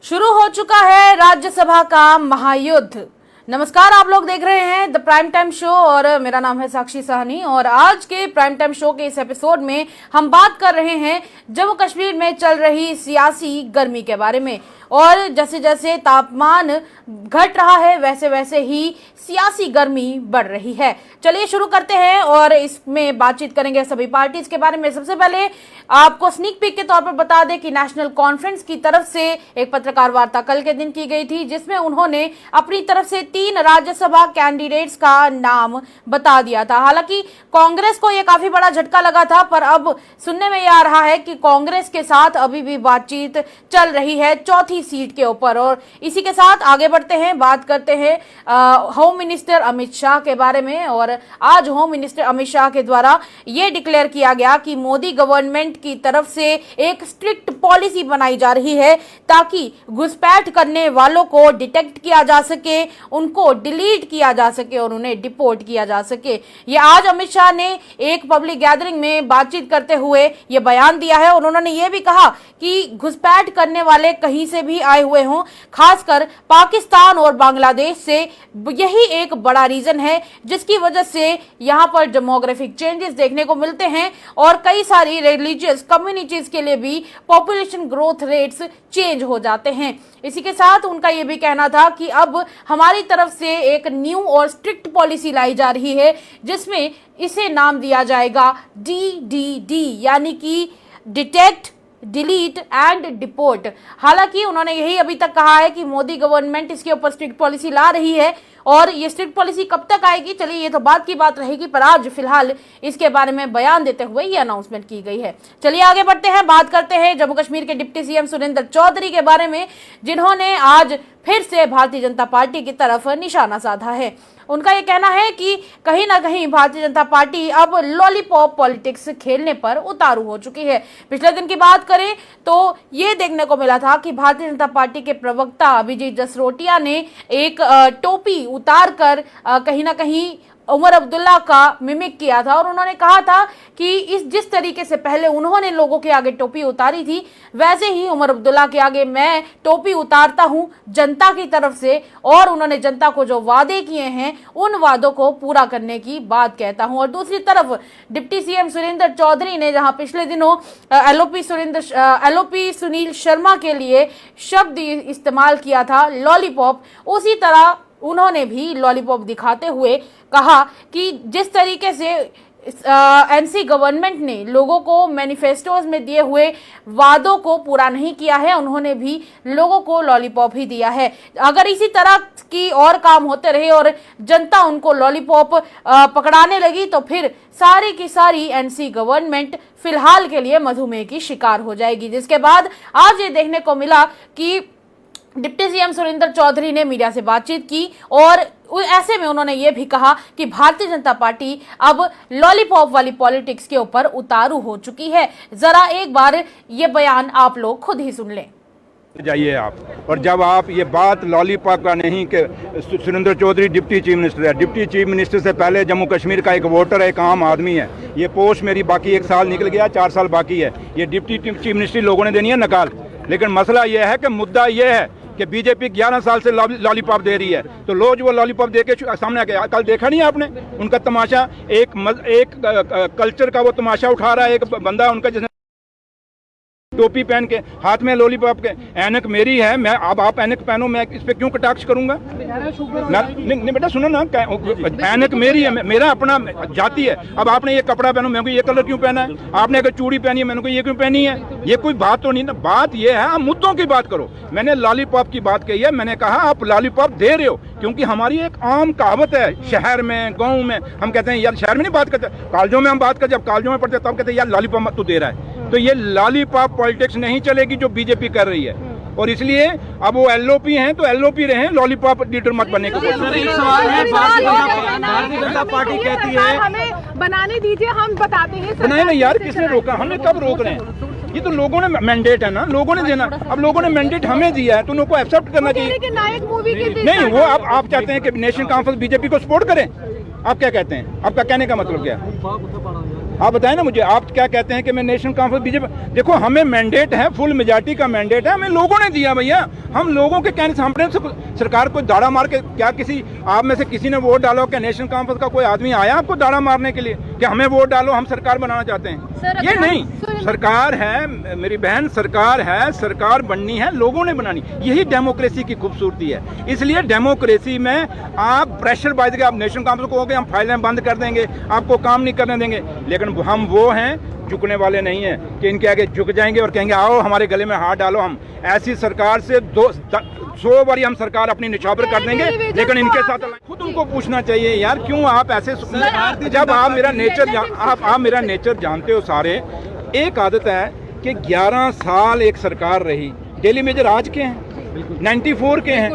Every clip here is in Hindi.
शुरू हो चुका है राज्यसभा का महायुद्ध। नमस्कार, आप लोग देख रहे हैं द प्राइम टाइम शो और मेरा नाम है साक्षी साहनी। और आज के प्राइम टाइम शो के इस एपिसोड में हम बात कर रहे हैं जम्मू कश्मीर में चल रही सियासी गर्मी के बारे में। और जैसे जैसे तापमान घट रहा है वैसे वैसे ही सियासी गर्मी बढ़ रही है। चलिए शुरू करते हैं और इसमें बातचीत करेंगे सभी पार्टीज के बारे में। सबसे पहले आपको स्नीक पीक के तौर पर बता दें कि नेशनल कॉन्फ्रेंस की तरफ से एक पत्रकार वार्ता कल के दिन की गई थी, जिसमें उन्होंने अपनी तरफ से 3 राज्यसभा कैंडिडेट्स का नाम बता दिया था। हालांकि कांग्रेस को यह काफी बड़ा झटका लगा था, पर अब सुनने में यह आ रहा है कि कांग्रेस के साथ अभी भी बातचीत चल रही है चौथी सीट के ऊपर। और इसी के साथ आगे बढ़ते हैं, बात करते हैं होम मिनिस्टर अमित शाह के बारे में। और आज होम मिनिस्टर अमित शाह के द्वारा यह डिक्लेयर किया गया कि मोदी गवर्नमेंट की तरफ से एक स्ट्रिक्ट पॉलिसी बनाई जा रही है ताकि घुसपैठ करने वालों को डिटेक्ट किया जा सके, उनको डिलीट किया जा सके और उन्हें डिपोर्ट किया जा सके। ये आज अमित शाह ने एक पब्लिक गैदरिंग में बातचीत करते हुए ये बयान दिया है। और उन्होंने ये भी कहा कि घुसपैठ करने वाले कहीं से भी आए हुए हों, खासकर पाकिस्तान और बांग्लादेश से, यही एक बड़ा रीजन है जिसकी वजह से यहां पर डेमोग्राफिक चेंजेस देखने को मिलते हैं और कई सारी रिलीजियस कम्युनिटीज के लिए भी पॉपुलेशन ग्रोथ रेट्स चेंज हो जाते हैं। इसी के साथ उनका यह भी कहना था कि अब हमारी तरफ से एक न्यू और स्ट्रिक्ट पॉलिसी लाई जा रही है जिसमें इसे नाम दिया जाएगा DDD, यानी कि डिटेक्ट, डिलीट एंड डिपोर्ट। हालांकि उन्होंने यही अभी तक कहा है कि मोदी गवर्नमेंट इसके ऊपर स्ट्रिक्ट पॉलिसी ला रही है और ये स्ट्रिक्ट पॉलिसी कब तक आएगी, चलिए ये तो बात की बात रहेगी, पर आज फिलहाल इसके बारे में बयान देते हुए ये अनाउंसमेंट की गई है। चलिए आगे बढ़ते हैं, बात करते हैं जम्मू कश्मीर के डिप्टी सीएम सुरेंद्र चौधरी के बारे में, जिन्होंने आज फिर से भारतीय जनता पार्टी की तरफ निशाना साधा है। उनका यह कहना है कि कहीं ना कहीं भारतीय जनता पार्टी अब लॉलीपॉप पॉलिटिक्स खेलने पर उतारू हो चुकी है। पिछले दिन की बात करें तो ये देखने को मिला था कि भारतीय जनता पार्टी के प्रवक्ता अभिजीत जसरोटिया ने एक टोपी उतार कर कहीं ना कहीं उमर अब्दुल्ला का मिमिक किया था। और उन्होंने कहा था कि जिस तरीके से पहले उन्होंने लोगों के आगे टोपी उतारी थी, वैसे ही उमर अब्दुल्ला के आगे मैं टोपी उतारता हूं जनता की तरफ से, और उन्होंने जनता को जो वादे किए हैं उन वादों को पूरा करने की बात कहता हूं। और दूसरी तरफ डिप्टी सीएम सुरेंद्र चौधरी ने जहां पिछले दिनों एलओपी सुनील शर्मा के लिए शब्द इस्तेमाल किया था लॉलीपॉप, उसी तरह उन्होंने भी लॉलीपॉप दिखाते हुए कहा कि जिस तरीके से एनसी गवर्नमेंट ने लोगों को मैनिफेस्टोज में दिए हुए वादों को पूरा नहीं किया है, उन्होंने भी लोगों को लॉलीपॉप ही दिया है। अगर इसी तरह की और काम होते रहे और जनता उनको लॉलीपॉप पकड़ाने लगी तो फिर सारी की सारी एनसी गवर्नमेंट फिलहाल के लिए मधुमेह की शिकार हो जाएगी। जिसके बाद आज ये देखने को मिला कि डिप्टी सीएम सुरेंद्र चौधरी ने मीडिया से बातचीत की और ऐसे में उन्होंने ये भी कहा कि भारतीय जनता पार्टी अब लॉलीपॉप वाली पॉलिटिक्स के ऊपर उतारू हो चुकी है। जरा एक बार ये बयान आप लोग खुद ही सुन लें। जाइए आप, और जब आप ये बात लॉलीपॉप का नहीं कि Surendra Choudhary deputy chief minister है, डिप्टी चीफ मिनिस्टर से पहले जम्मू कश्मीर का एक वोटर है, एक आम आदमी है। ये पोस्ट मेरी बाकी 1 साल निकल गया, 4 साल बाकी है। ये डिप्टी चीफ मिनिस्ट्री लोगों ने देनी है निकाल। लेकिन मसला ये है कि मुद्दा ये है कि बीजेपी 11 साल से लॉलीपॉप दे रही है, तो रोज वो लॉलीपॉप दे के सामने आ गया। कल देखा नहीं आपने उनका तमाशा, एक कल्चर का वो तमाशा उठा रहा है एक बंदा उनका, जिसने टोपी पहन के हाथ में लॉलीपॉप के, ऐनक मेरी है, मैं अब आप ऐनक पहनो, मैं इस पे क्यों कटाक्ष करूंगा? नहीं बेटा सुनो ना, ऐनक मेरी है, मेरा अपना जाति है। अब आपने ये कपड़ा पहनो, मेरे को ये कलर क्यों पहना है? आपने अगर चूड़ी पहनी है, मैंने को ये क्यों पहनी है? ये कोई बात तो नहीं ना। बात ये है आप मुद्दों की बात करो। मैंने लॉलीपॉप की बात कही है, मैंने कहा आप लॉलीपॉप दे रहे हो क्योंकि हमारी एक आम कहावत है, शहर में गाँव में हम कहते हैं यार, शहर में नहीं बात करते, कॉलेजों में हम बात करते, जब कॉलेजों में पढ़ते तब कहते हैं यार लॉलीपॉप तू दे रहा है। तो ये लॉलीपॉप पॉलिटिक्स नहीं चलेगी जो बीजेपी कर रही है, और इसलिए अब वो एलओपी हैं तो एलओपी रहे, लॉलीपॉप लीडर मत बनने की कोशिश। एक सवाल है, भारतीय जनता पार्टी कहती है हमें बनाने दीजिए, हम बताते हैं। बनाए ना यार, किसने रोका? हमें कब रोक रहे हैं? ये तो लोगों ने मैंडेट है ना, लोगों ने देना। अब लोगों ने मैंडेट हमें दिया है तो उनको एक्सेप्ट करना चाहिए। नायक मूवी के नहीं, वो आप चाहते हैं कि नेशनल कॉन्फ्रेंस बीजेपी को सपोर्ट करें? आप क्या कहते हैं? आपका कहने का मतलब क्या है? आप बताएं ना मुझे, आप क्या कहते हैं कि मैं नेशनल कॉन्फ्रेंस बीजेपी, देखो हमें मैंडेट है, फुल मेजॉरिटी का मैंडेट है, हमें लोगों ने दिया भैया। हम लोगों के कहने से हमने सरकार को दाड़ा मार के, क्या किसी आप में से किसी ने वोट डालो? क्या नेशनल कॉन्फ्रेंस का कोई आदमी आया आपको दाड़ा मारने के लिए कि हमें वोट डालो, हम सरकार बनाना चाहते हैं? ये नहीं, सरकार है मेरी बहन, सरकार है, सरकार बननी है, लोगों ने बनानी, यही डेमोक्रेसी की खूबसूरती है। इसलिए डेमोक्रेसी में आप प्रेशर बाज के आप नेशनल कॉन्फ्रेंस को कहोगे हम फाइलें बंद कर देंगे, आपको काम नहीं करने देंगे, लेकिन हम वो हैं झुकने वाले नहीं हैं कि इनके आगे झुक जाएंगे और कहेंगे आओ हमारे गले में हाथ डालो। हम ऐसी सरकार से 100 बारी हम सरकार अपनी निछावर कर देंगे, लेकिन इनके साथ खुद उनको पूछना चाहिए यार क्यों आप ऐसे, जब आप मेरा नेचर आप मेरा नेचर जानते हो सारे। एक आदत है कि 11 साल एक सरकार रही, डेली मेजर आज के हैं, 94 के हैं,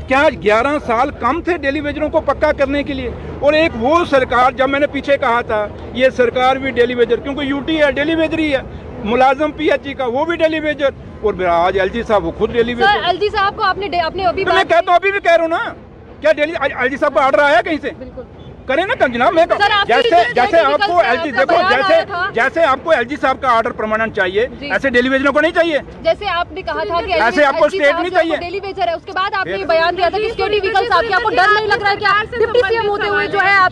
क्या 11 साल कम थे डेली वेजरों को पक्का करने के लिए? और एक वो सरकार, जब मैंने पीछे कहा था ये सरकार भी डेली वेजर, क्योंकि यूटी है डेली वेजर ही है, मुलाजम पीएचई का वो भी डेली वेजर, और आज एलजी साहब वो खुद डेली वेजर। एलजी साहब को आपने अभी मैं कहता हूँ, अभी भी कह रहा हूँ ना, क्या डेली एलजी साहब का ऑर्डर आया कहीं से? करें ना जनाब, मैं जैसे आपको एलजी, देखो जैसे आपको एलजी साहब का ऑर्डर परमानेंट चाहिए, ऐसे डेली वेजरों को नहीं चाहिए। जैसे आपने कहा था कि ऐसे आपको स्टेट नहीं चाहिए, डेली वेजर है, उसके बाद आपने बयान दिया था कि सिक्योरिटी व्हीकल्स आपके, आपको डर नहीं लग रहा है क्या डिप्टी सीएम होते हुए जो है आप?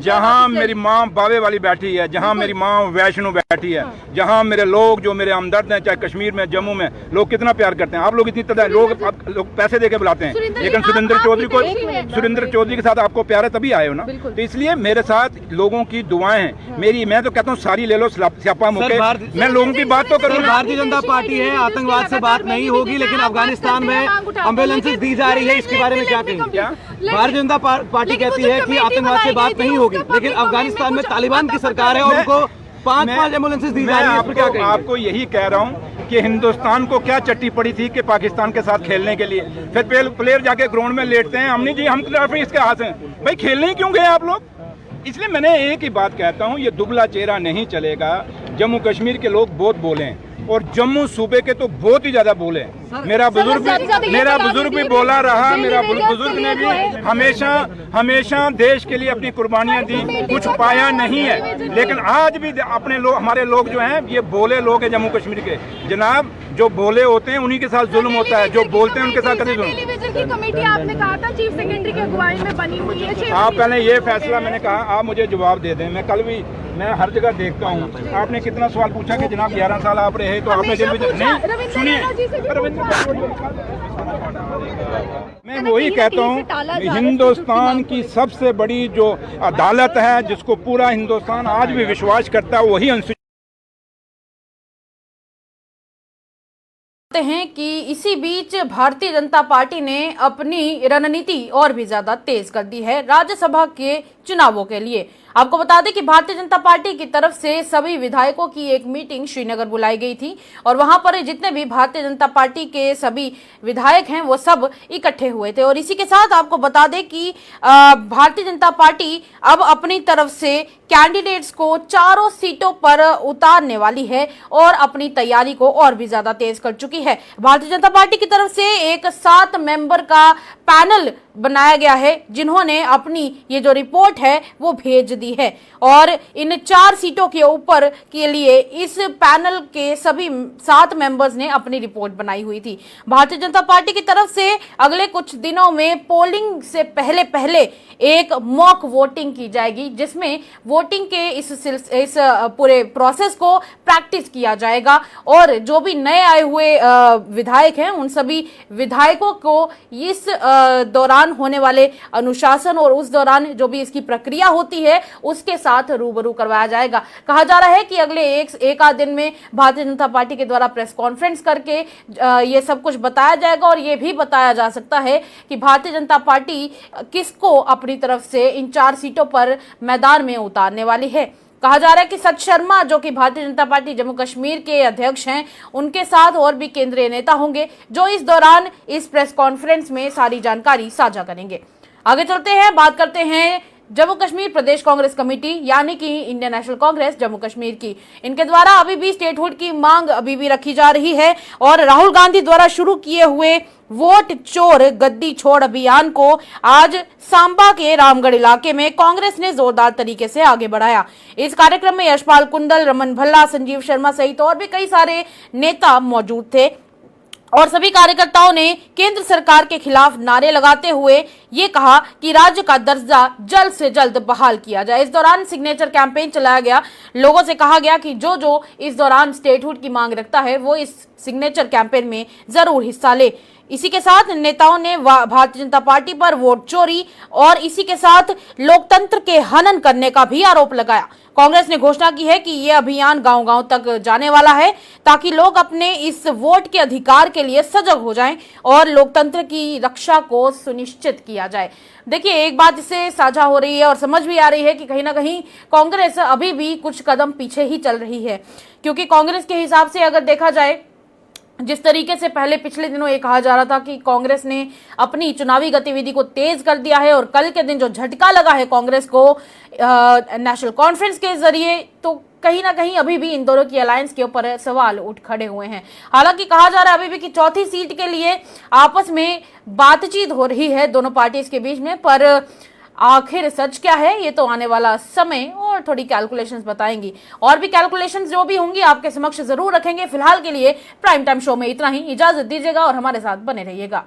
जहाँ मेरी माँ बावे वाली बैठी है, जहाँ मेरी माँ वैष्णो बैठी है, जहाँ मेरे लोग जो मेरे हमदर्द हैं, चाहे कश्मीर में, जम्मू में, लोग कितना प्यार करते हैं। आप लोग इतनी तरह लोग पैसे दे के बुलाते हैं, लेकिन सुरेंद्र चौधरी के साथ आपको प्यार है तभी आए हो ना। तो इसलिए मेरे साथ लोगों की दुआएं हैं मेरी, मैं तो कहता हूँ सारी ले लो स्यापा मुके, मैं लोगों की बात तो करूँ। भारतीय जनता पार्टी है, आतंकवाद से बात नहीं होगी, लेकिन अफगानिस्तान में एम्बुलेंसेस दी जा रही है, इसके बारे में क्या कहेंगे? क्या भारतीय जनता पार्टी कहती है कि आतंकवाद से बात नहीं होगी, लेकिन अफगानिस्तान में तालिबान की सरकार है और उनको 5 एम्बुलेंसेस दी जा रही है। आपको यही कह रहा हूँ कि हिंदुस्तान को क्या चट्टी पड़ी थी कि पाकिस्तान के साथ खेलने के लिए, फिर प्लेयर जाके ग्राउंड में लेटते हैं, हमने जी हम इसके हाथ हैं, भाई खेलने ही क्यों गए आप लोग? इसलिए मैंने एक ही बात कहता हूँ, ये दुबला चेहरा नहीं चलेगा। जम्मू कश्मीर के लोग बहुत बोले हैं और जम्मू सूबे के तो बहुत ही ज्यादा बोले। मेरा बुजुर्ग भी बोला रहा, मेरा बुजुर्ग ने भी हमेशा देश के लिए अपनी कुर्बानियां दी, कुछ पाया नहीं है, लेकिन आज भी अपने लोग, हमारे लोग जो हैं ये बोले लोग हैं जम्मू कश्मीर के। जनाब जो बोले होते हैं उन्हीं के साथ जुल्म होता है, जो बोलते हैं उनके साथ कभी जुल्म। कमेटी आपने कहा था चीफ सेक्रेटरी की अगुवाई में बनी हुई है, आप पहले ये फैसला, मैंने कहा आप मुझे जवाब दे दें। मैं कल भी, मैं हर जगह देखता हूँ, आपने कितना सवाल पूछा कि जनाब 11 साल आप रहे तो आपने जेल में नहीं सुनिए। मैं वही कहता हूँ, हिंदुस्तान की सबसे बड़ी जो अदालत है जिसको पूरा हिंदुस्तान आज भी विश्वास करता है, वही हैं कि इसी बीच भारतीय जनता पार्टी ने अपनी रणनीति और भी ज्यादा तेज कर दी है राज्यसभा के चुनावों के लिए। आपको बता दें कि भारतीय जनता पार्टी की तरफ से सभी विधायकों की एक मीटिंग श्रीनगर बुलाई गई थी और वहां पर जितने भी भारतीय जनता पार्टी के सभी विधायक हैं वो सब इकट्ठे हुए थे। और इसी के साथ आपको बता दें कि भारतीय जनता पार्टी अब अपनी तरफ से कैंडिडेट्स को चारों सीटों पर उतारने वाली है और अपनी तैयारी को और भी ज्यादा तेज कर चुकी है। भारतीय जनता पार्टी की तरफ से एक 7 मेंबर का पैनल बनाया गया है जिन्होंने अपनी ये जो रिपोर्ट है वो भेज दी है और इन 4 सीटों के ऊपर के लिए इस पैनल के सभी 7 मेंबर्स ने अपनी रिपोर्ट बनाई हुई थी। भारतीय जनता पार्टी की तरफ से अगले कुछ दिनों में पोलिंग से पहले एक मॉक वोटिंग की जाएगी जिसमें वोटिंग के इस पूरे प्रोसेस को प्रैक्टिस किया जाएगा और जो भी नए आए हुए विधायक हैं उन सभी विधायकों को इस दौरान होने वाले अनुशासन और उस दौरान जो भी इसकी प्रक्रिया होती है उसके साथ रूबरू करवाया जाएगा। कहा जा रहा है कि अगले एक आध दिन में भारतीय जनता पार्टी के द्वारा प्रेस कॉन्फ्रेंस करके ये सब कुछ बताया जाएगा और ये भी बताया जा सकता है कि भारतीय जनता पार्टी किसको अपनी तरफ से इन 4 सीटों पर मैदान में उतारने वाली है। कहा जा रहा है कि सच शर्मा जो कि भारतीय जनता पार्टी जम्मू कश्मीर के अध्यक्ष हैं उनके साथ और भी केंद्रीय नेता होंगे जो इस दौरान इस प्रेस कॉन्फ्रेंस में सारी जानकारी साझा करेंगे। आगे चलते हैं, बात करते हैं जम्मू कश्मीर प्रदेश कांग्रेस कमेटी यानी कि इंडियन नेशनल कांग्रेस जम्मू कश्मीर की। इनके द्वारा अभी भी स्टेटहुड की मांग अभी भी रखी जा रही है और राहुल गांधी द्वारा शुरू किए हुए वोट चोर गद्दी छोड़ अभियान को आज सांबा के रामगढ़ इलाके में कांग्रेस ने जोरदार तरीके से आगे बढ़ाया। इस कार्यक्रम में यशपाल कुंडल, रमन भल्ला, संजीव शर्मा सहित और भी कई सारे नेता मौजूद थे और सभी कार्यकर्ताओं ने केंद्र सरकार के खिलाफ नारे लगाते हुए ये कहा कि राज्य का दर्जा जल्द से जल्द बहाल किया जाए। इस दौरान सिग्नेचर कैंपेन चलाया गया। लोगों से कहा गया कि जो जो इस दौरान स्टेटहुड की मांग रखता है वो इस सिग्नेचर कैंपेन में जरूर हिस्सा ले। इसी के साथ नेताओं ने भारतीय जनता पार्टी पर वोट चोरी और इसी के साथ लोकतंत्र के हनन करने का भी आरोप लगाया। कांग्रेस ने घोषणा की है कि यह अभियान गांव-गांव तक जाने वाला है ताकि लोग अपने इस वोट के अधिकार के लिए सजग हो जाएं और लोकतंत्र की रक्षा को सुनिश्चित किया जाए। देखिए, एक बात इससे साझा हो रही है और समझ भी आ रही है कि कहीं ना कहीं कांग्रेस अभी भी कुछ कदम पीछे ही चल रही है, क्योंकि कांग्रेस के हिसाब से अगर देखा जाए, जिस तरीके से पहले पिछले दिनों ये कहा जा रहा था कि कांग्रेस ने अपनी चुनावी गतिविधि को तेज कर दिया है और कल के दिन जो झटका लगा है कांग्रेस को नेशनल कॉन्फ्रेंस के जरिए, तो कहीं ना कहीं अभी भी इन दोनों की अलायंस के ऊपर सवाल उठ खड़े हुए हैं। हालांकि कहा जा रहा है अभी भी कि चौथी सीट के लिए आपस में बातचीत हो रही है दोनों पार्टीज के बीच में, पर आखिर सच क्या है ये तो आने वाला समय और थोड़ी कैलकुलेशंस बताएंगी। और भी कैलकुलेशंस जो भी होंगी आपके समक्ष जरूर रखेंगे। फिलहाल के लिए प्राइम टाइम शो में इतना ही। इजाजत दीजिएगा और हमारे साथ बने रहिएगा।